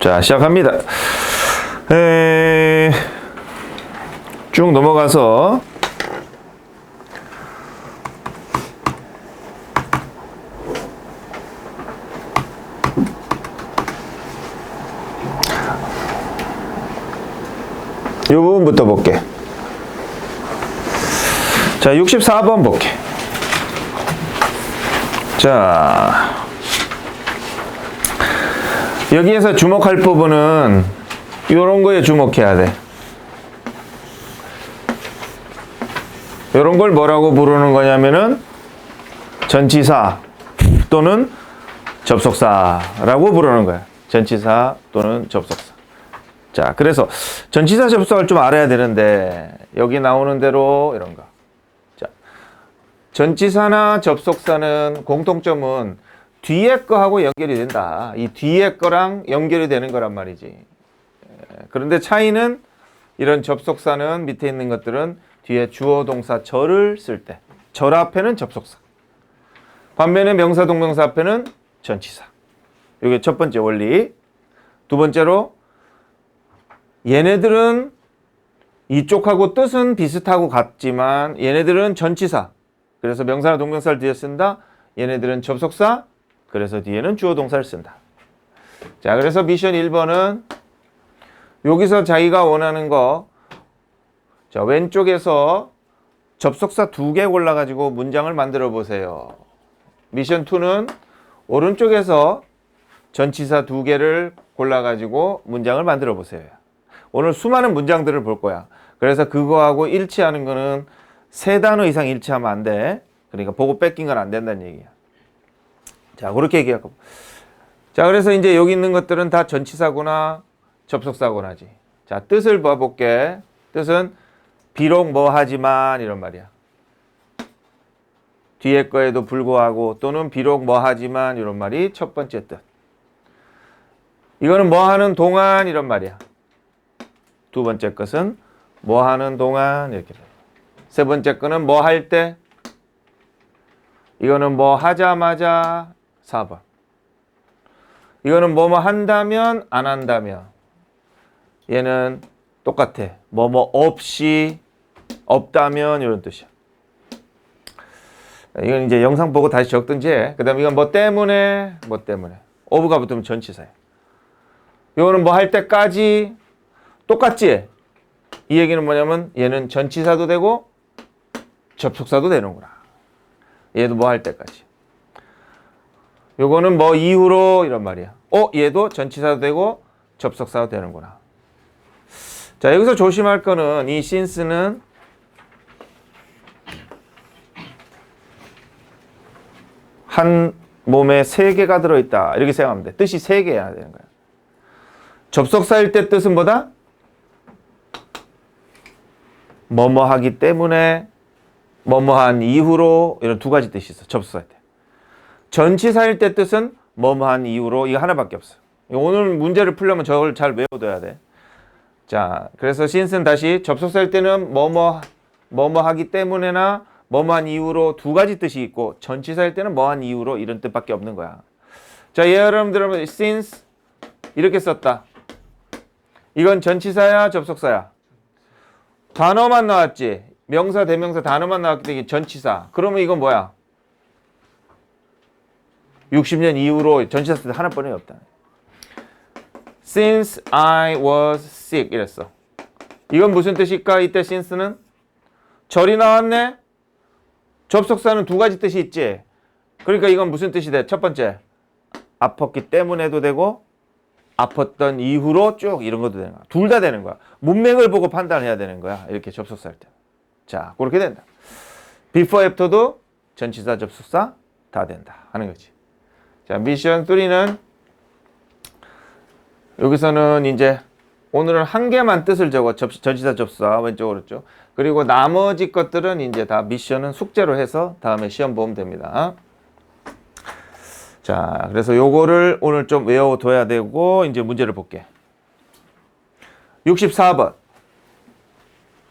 자, 시작합니다. 쭉 넘어가서 이 부분부터 볼게. 자, 64번 볼게. 자, 여기에서 주목할 부분은 이런 거에 주목해야 돼. 이런 걸 뭐라고 부르는 거냐면은 전치사 또는 접속사라고 부르는 거야. 전치사 또는 접속사. 자, 그래서 전치사 접속사를 좀 알아야 되는데 여기 나오는 대로 이런 거. 자, 전치사나 접속사는 공통점은 뒤에 거하고 연결이 된다. 이 뒤에 거랑 연결이 되는 거란 말이지. 그런데 차이는 이런 접속사는 밑에 있는 것들은 뒤에 주어 동사 절을 쓸 때 절 앞에는 접속사. 반면에 명사 동명사 앞에는 전치사. 이게 첫 번째 원리. 두 번째로 얘네들은 이쪽하고 뜻은 비슷하고 같지만 얘네들은 전치사. 그래서 명사나 동명사를 뒤에 쓴다. 얘네들은 접속사. 그래서 뒤에는 주어 동사를 쓴다. 자, 그래서 미션 1번은 여기서 자기가 원하는 거, 자, 왼쪽에서 접속사 2개 골라가지고 문장을 만들어 보세요. 미션 2는 오른쪽에서 전치사 2개를 골라가지고 문장을 만들어 보세요. 오늘 수많은 문장들을 볼 거야. 그래서 그거하고 일치하는 거는 3단어 이상 일치하면 안 돼. 그러니까 보고 뺏긴 건 안 된다는 얘기야. 자, 그렇게 얘기하고. 자, 그래서 이제 여기 있는 것들은 다 전치사구나 접속사구나지. 자, 뜻을 봐볼게. 뜻은 비록 뭐 하지만 이런 말이야. 뒤에 거에도 불구하고 또는 비록 뭐 하지만 이런 말이 첫 번째 뜻. 이거는 뭐 하는 동안 이런 말이야. 두 번째 것은 뭐 하는 동안 이렇게 돼. 세 번째 거는 뭐 할 때. 이거는 뭐 하자마자 4번. 이거는 뭐뭐 한다면 안 한다면. 얘는 똑같아. 뭐뭐 없이 없다면 이런 뜻이야. 이건 이제 영상 보고 다시 적든지 해. 그 다음에 이건 뭐 때문에 뭐 때문에. of가 붙으면 전치사야. 이거는 뭐 할 때까지 똑같지? 이 얘기는 뭐냐면 얘는 전치사도 되고 접속사도 되는구나. 얘도 뭐 할 때까지. 요거는 뭐 이후로 이런 말이야. 얘도 전치사도 되고 접속사도 되는구나. 자, 여기서 조심할 거는 이 since는 한 몸에 3개가 들어있다. 이렇게 생각하면 돼. 뜻이 3개여야 되는 거야. 접속사일 때 뜻은 뭐다? 뭐뭐 하기 때문에 뭐뭐한 이후로 이런 2가지 뜻이 있어. 접속사일 때. 전치사일 때 뜻은 뭐뭐한 이후로 이거 하나밖에 없어. 오늘 문제를 풀려면 저걸 잘 외워둬야 돼. 자, 그래서 since는 다시 접속사일 때는 뭐뭐 하기 때문에나 뭐뭐한 이후로 2가지 뜻이 있고 전치사일 때는 뭐한 이후로 이런 뜻밖에 없는 거야. 자, 여러분들은 since 이렇게 썼다. 이건 전치사야 접속사야? 단어만 나왔지. 명사 대명사 단어만 나왔기 때문에 전치사. 그러면 이건 뭐야? 60년 이후로 전치사 쓸 때 하나뿐이 없다. Since I was sick 이랬어. 이건 무슨 뜻일까? 이때 since는 절이 나왔네. 접속사는 2가지 뜻이 있지. 그러니까 이건 무슨 뜻이 돼? 첫 번째, 아팠기 때문에도 되고 아팠던 이후로 쭉 이런 것도 되는 거야. 둘 다 되는 거야. 문맥을 보고 판단해야 되는 거야. 이렇게 접속사일 때. 자, 그렇게 된다. before, after도 전치사, 접속사 다 된다 하는 거지. 자, 미션 3는 여기서는 이제 오늘은 한 개만 뜻을 적어. 전치사, 접속사 왼쪽 오른쪽. 그리고 나머지 것들은 이제 다 미션은 숙제로 해서 다음에 시험 보면 됩니다. 자, 그래서 요거를 오늘 좀 외워둬야 되고 이제 문제를 볼게. 64번.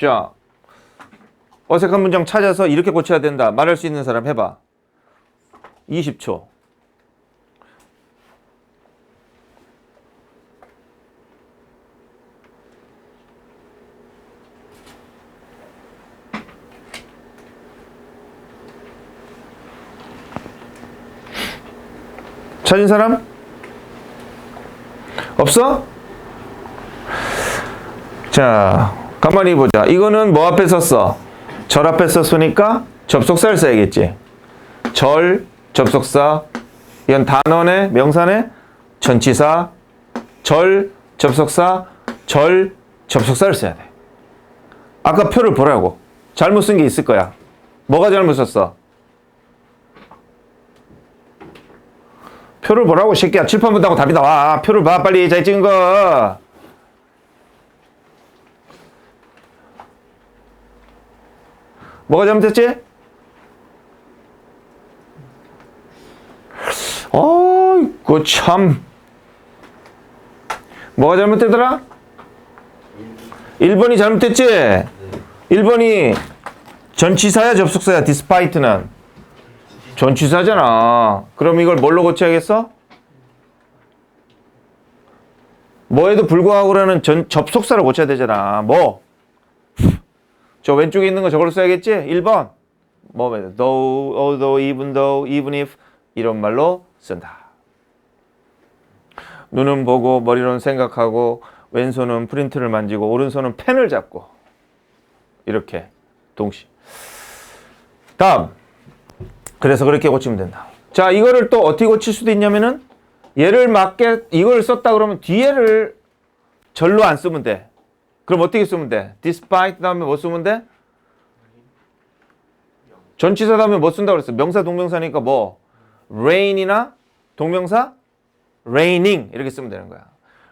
자, 어색한 문장 찾아서 이렇게 고쳐야 된다. 말할 수 있는 사람 해봐. 20초. 찾은 사람? 없어? 자, 가만히 보자. 이거는 뭐 앞에 썼어? 절 앞에 썼으니까 접속사를 써야겠지. 절, 접속사. 이건 단어네, 명사네, 전치사, 절, 접속사, 절, 접속사를 써야 돼. 아까 표를 보라고. 잘못 쓴 게 있을 거야. 뭐가 잘못 썼어? 표를 보라고, 새끼야. 칠판 본다고 답이 나와. 표를 봐, 빨리. 잘 찍은 거. 뭐가 잘못했지? 어이구, 참. 뭐가 잘못되더라? 1번이 잘못됐지? 1번이 전치사야, 접속사야, despite는? 전치사잖아. 그럼 이걸 뭘로 고쳐야겠어? 뭐에도 불구하고라는 접속사로 고쳐야 되잖아. 뭐? 저 왼쪽에 있는 거 저걸로 써야겠지? 1번. 뭐, though, although, even though, even if 이런 말로 쓴다. 눈은 보고 머리로는 생각하고 왼손은 프린트를 만지고 오른손은 펜을 잡고 이렇게 동시. 다음. 그래서 그렇게 고치면 된다. 자, 이거를 또 어떻게 고칠 수도 있냐면은 얘를 맞게 이걸 썼다 그러면 뒤에를 절로 안 쓰면 돼. 그럼 어떻게 쓰면 돼? despite 다음에 뭐 쓰면 돼? 전치사 다음에 뭐 쓴다고 그랬어? 명사 동명사니까 뭐? rain이나 동명사? raining 이렇게 쓰면 되는 거야.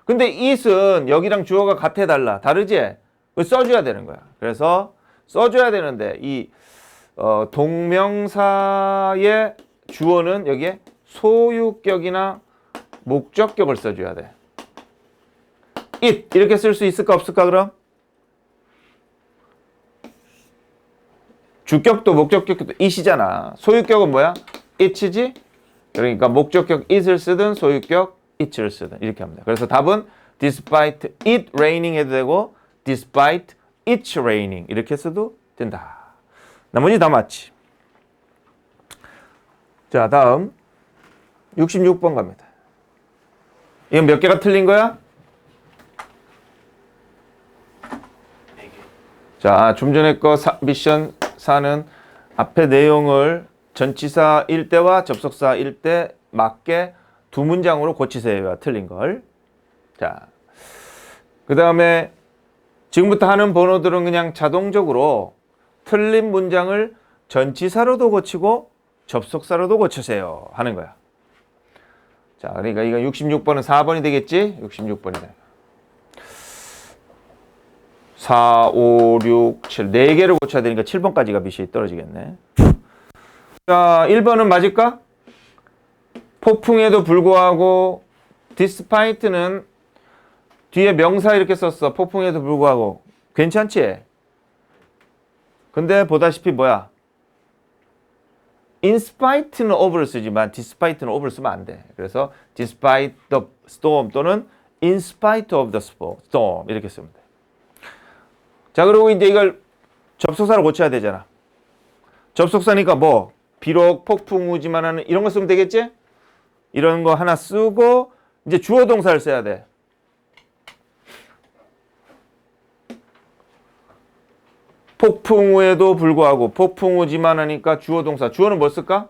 근데 it은 여기랑 주어가 같아달라. 다르지? 그걸 써줘야 되는 거야. 그래서 써줘야 되는데 이 동명사의 주어는 여기에 소유격이나 목적격을 써줘야 돼. it 이렇게 쓸 수 있을까 없을까 그럼? 주격도 목적격도 it이잖아. 소유격은 뭐야? it이지? 그러니까 목적격 it을 쓰든 소유격 it를 쓰든 이렇게 합니다. 그래서 답은 despite it raining 해도 되고 despite it's raining 이렇게 써도 된다. 나머지 다 맞지. 자, 다음 66번 갑니다. 이건 몇 개가 틀린 거야? 자, 좀 전에 거 미션 4는 앞에 내용을 전치사일 때와 접속사일 때 맞게 두 문장으로 고치세요. 틀린 걸. 자, 그 다음에 지금부터 하는 번호들은 그냥 자동적으로 틀린 문장을 전치사로도 고치고 접속사로도 고치세요 하는 거야. 자, 그러니까 이거 66번은 4번이 되겠지? 66번이다. 4, 5, 6, 7 4개를 고쳐야 되니까 7번까지가 미션이 떨어지겠네. 자, 1번은 맞을까? 폭풍에도 불구하고 despite는 뒤에 명사 이렇게 썼어. 폭풍에도 불구하고. 괜찮지? 근데 보다시피 뭐야? in spite는 of를 쓰지만 despite는 of를 쓰면 안 돼. 그래서 despite the storm 또는 in spite of the storm 이렇게 쓰면 돼. 자, 그리고 이제 이걸 접속사로 고쳐야 되잖아. 접속사니까 뭐 비록 폭풍 우지만 하는 이런 거 쓰면 되겠지? 이런 거 하나 쓰고 이제 주어 동사를 써야 돼. 폭풍 후에도 불구하고 폭풍 우지만 하니까 주어 동사. 주어는 뭐 쓸까?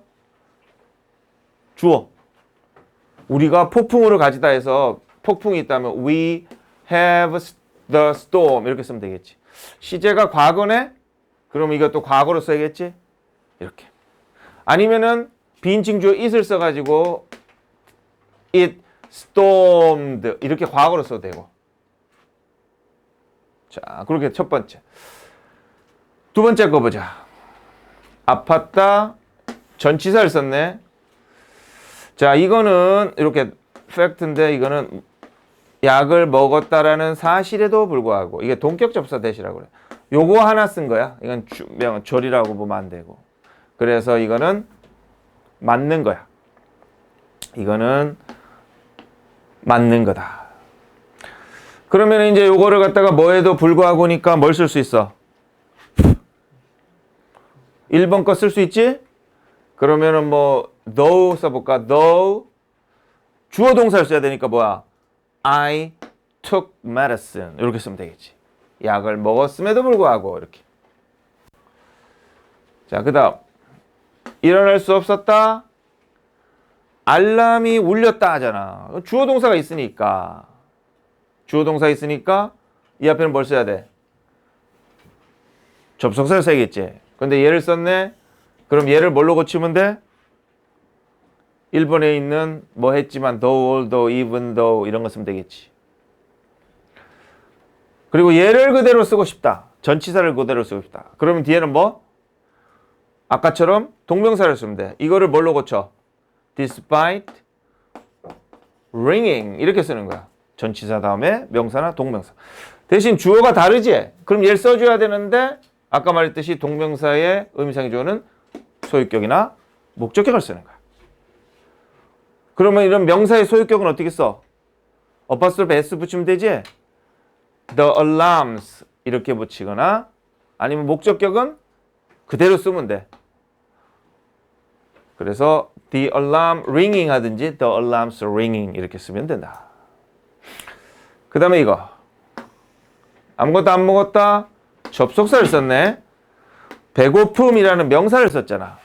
주어. 우리가 폭풍우를 가지다 해서 폭풍이 있다면 we have the storm 이렇게 쓰면 되겠지. 시제가 과거네? 그럼 이것도 과거로 써야겠지? 이렇게. 아니면은 비인칭 주어 it을 써가지고 it stormed 이렇게 과거로 써도 되고. 자, 그렇게 첫 번째. 두 번째 거 보자. 아팠다. 전치사를 썼네. 자, 이거는 이렇게 팩트인데 이거는 약을 먹었다라는 사실에도 불구하고 이게 동격 접사 대시라고 그래. 요거 하나 쓴 거야. 이건 절이라고 보면 안 되고. 그래서 이거는 맞는 거야. 이거는 맞는 거다. 그러면 이제 요거를 갖다가 뭐에도 불구하고니까 뭘 쓸 수 있어? 1번 거 쓸 수 있지? 그러면은 뭐 though 써볼까? though 주어 동사를 써야 되니까 뭐야? I took medicine. 이렇게 쓰면 되겠지. 약을 먹었음에도 불구하고 이렇게. 자, 그다음 일어날 수 없었다. 알람이 울렸다 하잖아. 주어 동사가 있으니까. 주어 동사 있으니까 이 앞에는 뭘 써야 돼? 접속사를 써야겠지. 근데 얘를 썼네. 그럼 얘를 뭘로 고치면 돼? 1번에 있는 뭐 했지만 though, although, even though 이런 거 쓰면 되겠지. 그리고 얘를 그대로 쓰고 싶다. 전치사를 그대로 쓰고 싶다. 그러면 뒤에는 뭐? 아까처럼 동명사를 쓰면 돼. 이거를 뭘로 고쳐? Despite ringing 이렇게 쓰는 거야. 전치사 다음에 명사나 동명사. 대신 주어가 다르지? 그럼 얘를 써줘야 되는데 아까 말했듯이 동명사의 의미상의 주어는 소유격이나 목적격을 쓰는 거야. 그러면 이런 명사의 소유격은 어떻게 써? 어퍼스트로피 s 붙이면 되지? The alarms 이렇게 붙이거나 아니면 목적격은 그대로 쓰면 돼. 그래서 the alarm ringing 하든지 the alarms ringing 이렇게 쓰면 된다. 그 다음에 이거 아무것도 안 먹었다. 접속사를 썼네. 배고픔이라는 명사를 썼잖아.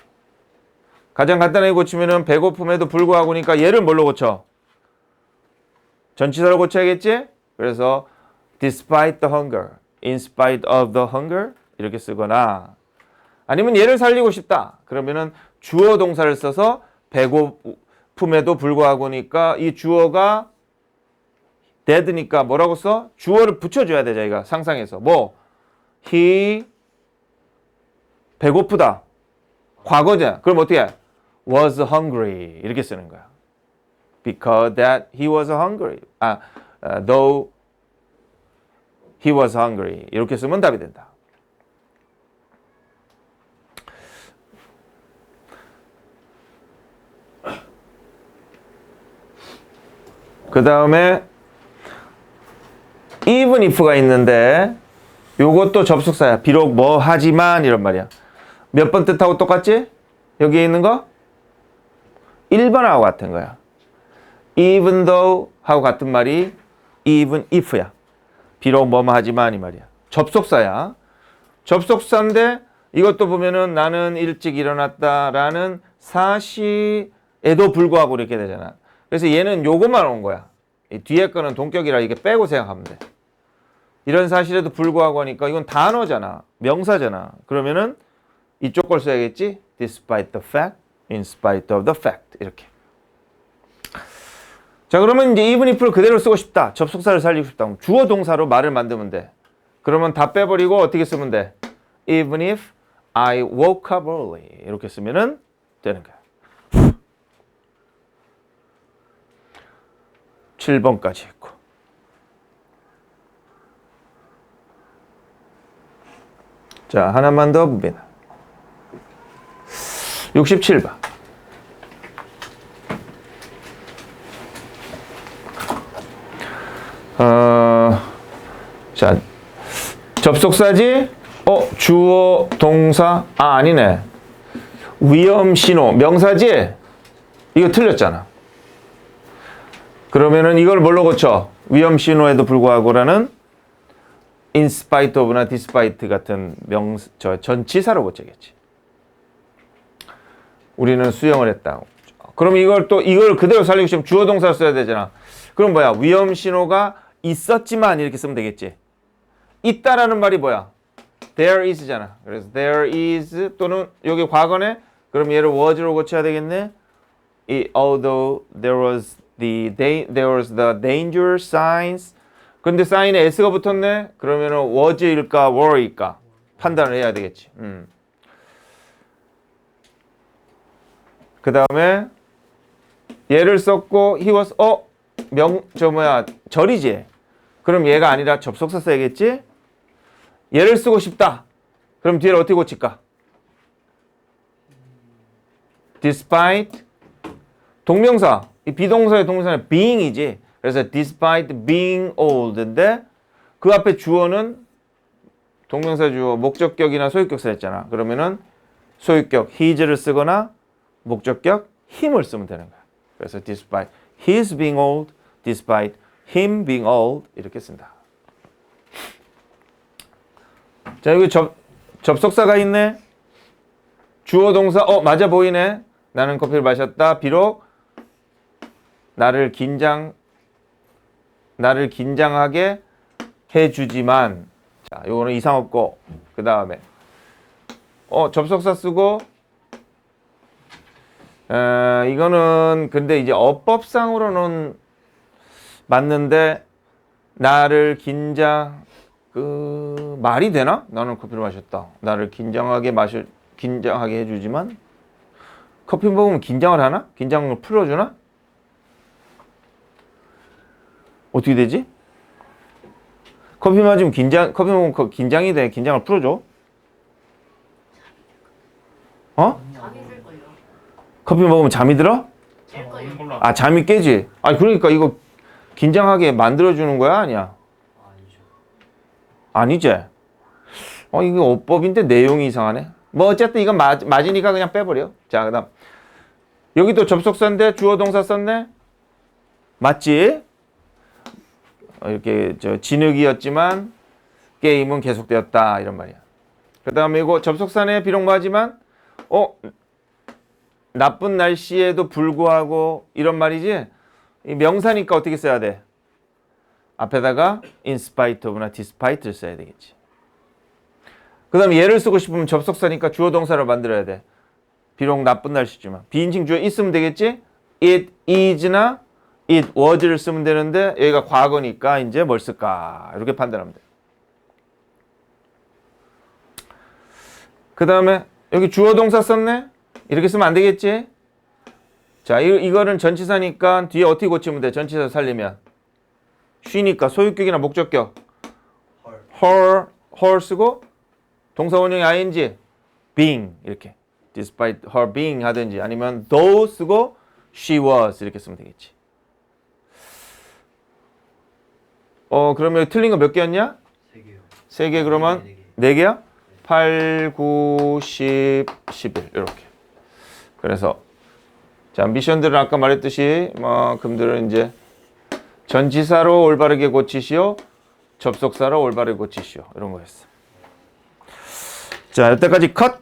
가장 간단하게 고치면은 배고픔에도 불구하고니까 얘를 뭘로 고쳐? 전치사로 고쳐야겠지? 그래서 despite the hunger, in spite of the hunger 이렇게 쓰거나 아니면 얘를 살리고 싶다. 그러면은 주어 동사를 써서 배고픔에도 불구하고니까 이 주어가 dead니까 뭐라고 써? 주어를 붙여줘야 돼, 저희가 상상해서. 뭐? he 배고프다. 과거잖아. 그럼 어떻게 해? was hungry 이렇게 쓰는 거야. Because that he was hungry. Though he was hungry 이렇게 쓰면 답이 된다. 그 다음에 even if가 있는데 요것도 접속사야. 비록 뭐 하지만 이런 말이야. 몇 번 뜻하고 똑같지? 여기에 있는 거? 1번하고 같은 거야. even though 하고 같은 말이 even if야. 비록 뭐뭐 하지만 이 말이야. 접속사야. 접속사인데 이것도 보면은 나는 일찍 일어났다라는 사실에도 불구하고 이렇게 되잖아. 그래서 얘는 요것만 온 거야. 이 뒤에 거는 동격이라 이게 빼고 생각하면 돼. 이런 사실에도 불구하고 하니까 이건 단어잖아. 명사잖아. 그러면은 이쪽 걸 써야겠지? Despite the fact, in spite of the fact 이렇게. 자, 그러면 이제 even if를 그대로 쓰고 싶다. 접속사를 살리고 싶다. 주어 동사로 말을 만들면 돼. 그러면 다 빼버리고 어떻게 쓰면 돼? Even if I woke up early 이렇게 쓰면은 되는 거야. 7번까지 했고. 자, 하나만 더 봅니다. 67번. 자, 접속사지? 주어, 동사? 아니네. 위험 신호, 명사지? 이거 틀렸잖아. 그러면은 이걸 뭘로 고쳐? 위험 신호에도 불구하고라는 in spite of나 despite 같은 전치사로 고쳐야겠지. 우리는 수영을 했다. 그럼 이걸 그대로 살리고 싶으면 주어 동사를 써야 되잖아. 그럼 뭐야? 위험 신호가 있었지만 이렇게 쓰면 되겠지. 있다라는 말이 뭐야? There is잖아. 그래서 there is 또는 여기 과거네. 그럼 얘를 was로 고쳐야 되겠네. Although there was the danger signs. 근데 사인에 s가 붙었네. 그러면은 was일까 were일까 판단을 해야 되겠지. 그 다음에 얘를 썼고 he was 절이지. 그럼 얘가 아니라 접속사 써야겠지. 얘를 쓰고 싶다. 그럼 뒤에를 어떻게 고칠까? despite 동명사. 이 비동사의 동사는 being이지. 그래서 despite being old인데 그 앞에 주어는 동명사 주어 목적격이나 소유격사 했잖아. 그러면은 소유격 his를 쓰거나 목적격 him을 쓰면 되는 거야. 그래서 despite his being old, despite him being old 이렇게 쓴다. 자, 여기 접속사가 있네. 주어 동사 맞아 보이네. 나는 커피를 마셨다. 비록 나를 긴장하게 해주지만 자, 요거는 이상 없고 그 다음에 접속사 쓰고 이거는 근데 이제 어법상으로는 맞는데 나를 말이 되나? 나는 커피를 마셨다. 나를 긴장하게 해주지만 커피 먹으면 긴장을 하나? 긴장을 풀어주나? 어떻게 되지? 커피 먹으면 긴장이 돼. 긴장을 풀어줘. 잠이 들 걸요. 커피 먹으면 잠이 들어? 깰 거요. 아, 잠이 깨지. 그러니까 이거 긴장하게 만들어주는 거야? 아니야? 아니지? 이거 어법인데 내용이 이상하네. 뭐 어쨌든 이건 맞으니까 그냥 빼버려. 자, 그 다음 여기도 접속사인데 주어 동사 썼네? 맞지? 이렇게 진흙이었지만 게임은 계속되었다 이런 말이야. 그 다음에 이거 접속사네 비록 맞지만 나쁜 날씨에도 불구하고 이런 말이지. 이 명사니까 어떻게 써야 돼? 앞에다가 in spite of나 despite를 써야 되겠지. 그 다음에 얘를 쓰고 싶으면 접속사니까 주어 동사를 만들어야 돼. 비록 나쁜 날씨지만 비인칭 주어 있으면 되겠지? it is나 it was를 쓰면 되는데 여기가 과거니까 이제 뭘 쓸까? 이렇게 판단하면 돼. 그 다음에 여기 주어 동사 썼네? 이렇게 쓰면 안 되겠지? 자, 이거는 전치사니까 뒤에 어떻게 고치면 돼? 전치사 살리면 she니까 소유격이나 목적격 her 쓰고 동사 원형이 ing being 이렇게 despite her being 하든지 아니면 though 쓰고 she was 이렇게 쓰면 되겠지. 그러면 틀린 거 몇 개였냐? 3개. 3개 그러면 4개야? 8, 9, 10, 11 이렇게. 그래서 자, 미션들은 아까 말했듯이 금들은 이제 전치사로 올바르게 고치시오, 접속사로 올바르게 고치시오 이런 거였어. 자, 여기까지 컷.